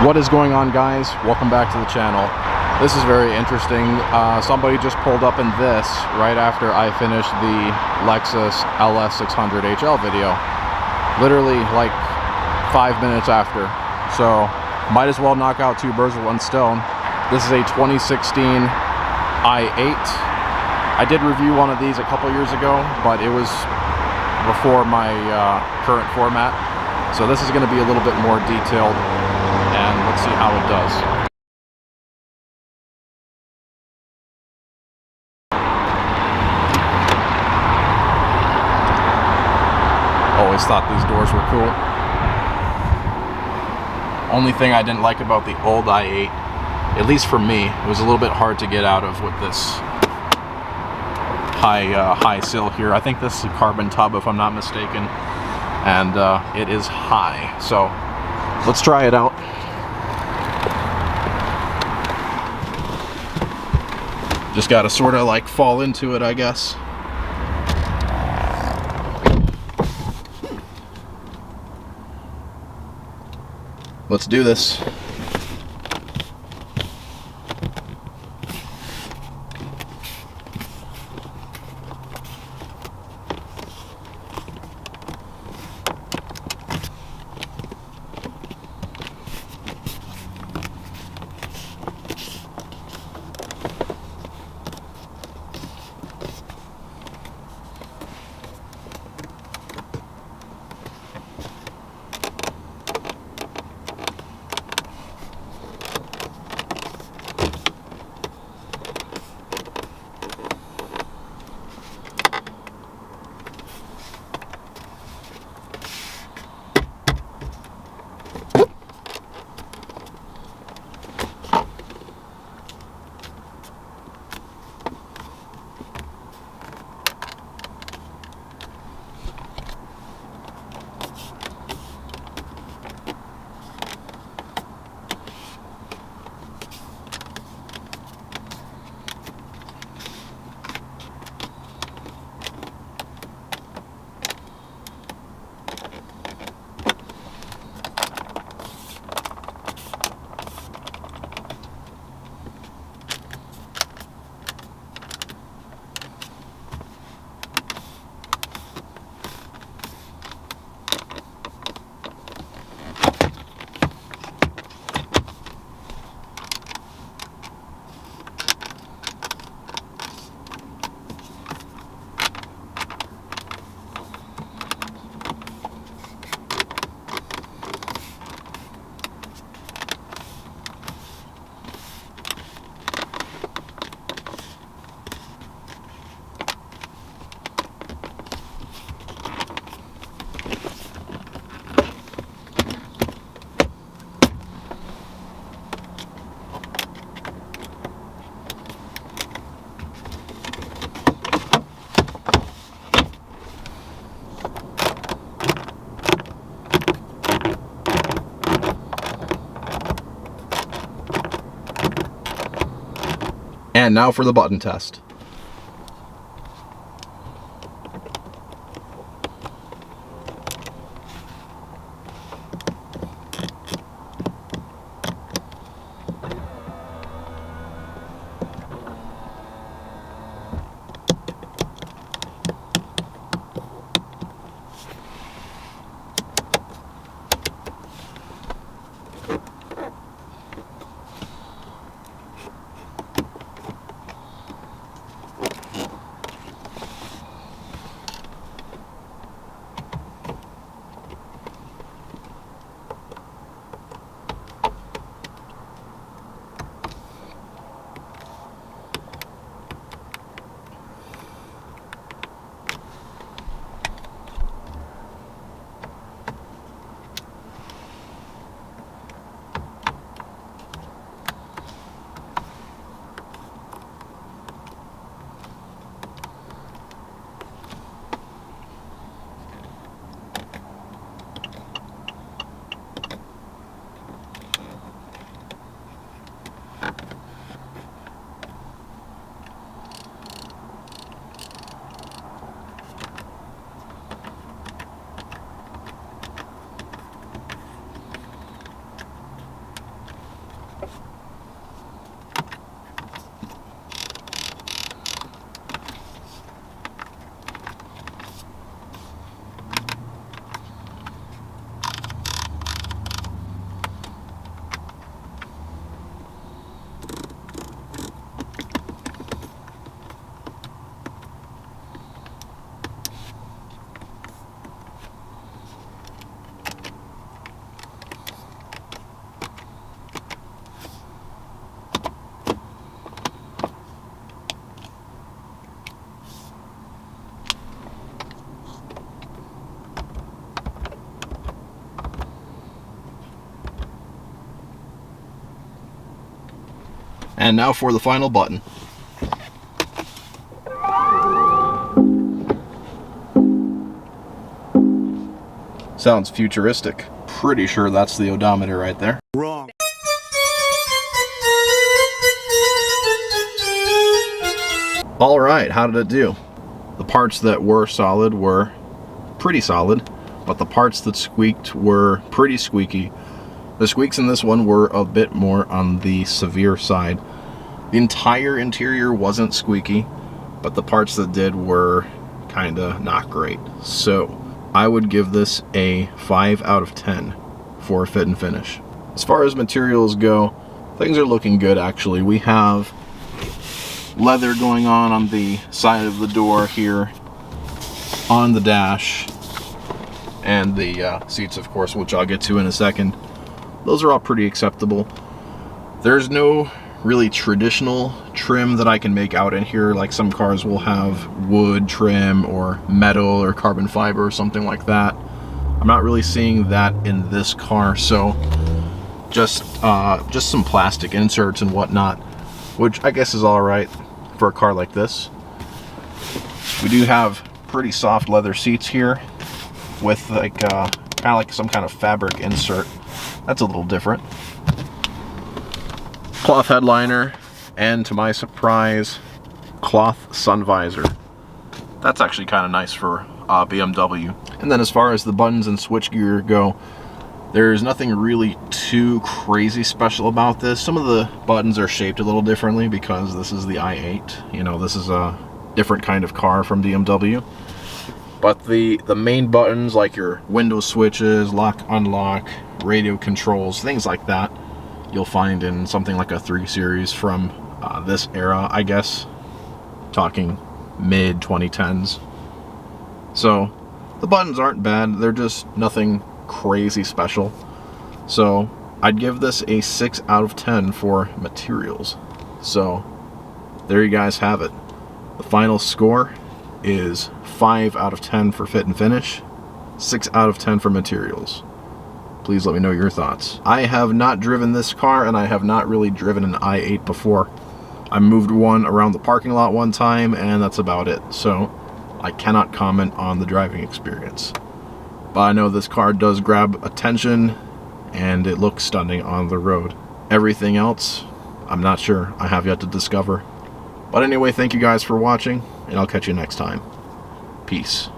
What is going on, guys? Welcome back to the channel. This is very interesting. Somebody just pulled up in this right after I finished the Lexus LS600 HL video. Literally like 5 minutes after. So might as well knock out two birds with one stone. This is a 2016 i8. I did review one of these a couple years ago, but it was before my current format. So this is going to be a little bit more detailed, and let's see how it does. Always thought these doors were cool. Only thing I didn't like about the old i8, at least for me, it was a little bit hard to get out of with this high sill here. I think this is a carbon tub, if I'm not mistaken, and it is high. So let's try it out. Just gotta sort of like fall into it, I guess. Let's do this. And now for the button test. And now for the final button. Sounds futuristic. Pretty sure that's the odometer right there. Wrong. Alright, how did it do? The parts that were solid were pretty solid, but the parts that squeaked were pretty squeaky. The squeaks in this one were a bit more on the severe side. The entire interior wasn't squeaky, but the parts that did were kinda not great. So I would give this a 5 out of 10 for fit and finish. As far as materials go, things are looking good actually. We have leather going on the side of the door here, on the dash, and the seats of course, which I'll get to in a second. Those are all pretty acceptable. There's no really traditional trim that I can make out in here, like some cars will have wood trim or metal or carbon fiber or something like that. I'm not really seeing that in this car, so just some plastic inserts and whatnot, which I guess is all right for a car like this. We do have pretty soft leather seats here with like kind of like some kind of fabric insert. That's a little different. Cloth headliner, and to my surprise, cloth sun visor. That's actually kind of nice for BMW. And then as far as the buttons and switchgear go, there's nothing really too crazy special about this. Some of the buttons are shaped a little differently because this is the i8. You know, this is a different kind of car from BMW. But the main buttons, like your window switches, lock, unlock, radio controls, things like that, you'll find in something like a 3 Series from this era, I guess. Talking mid-2010s. So, the buttons aren't bad, they're just nothing crazy special. So, I'd give this a 6 out of 10 for materials. So, there you guys have it. The final score is 5 out of 10 for fit and finish, 6 out of 10 for materials. Please let me know your thoughts. I have not driven this car, and I have not really driven an i8 before. I moved one around the parking lot one time, and that's about it. So I cannot comment on the driving experience. But I know this car does grab attention, and it looks stunning on the road. Everything else, I'm not sure. I have yet to discover. But anyway, thank you guys for watching, and I'll catch you next time. Peace.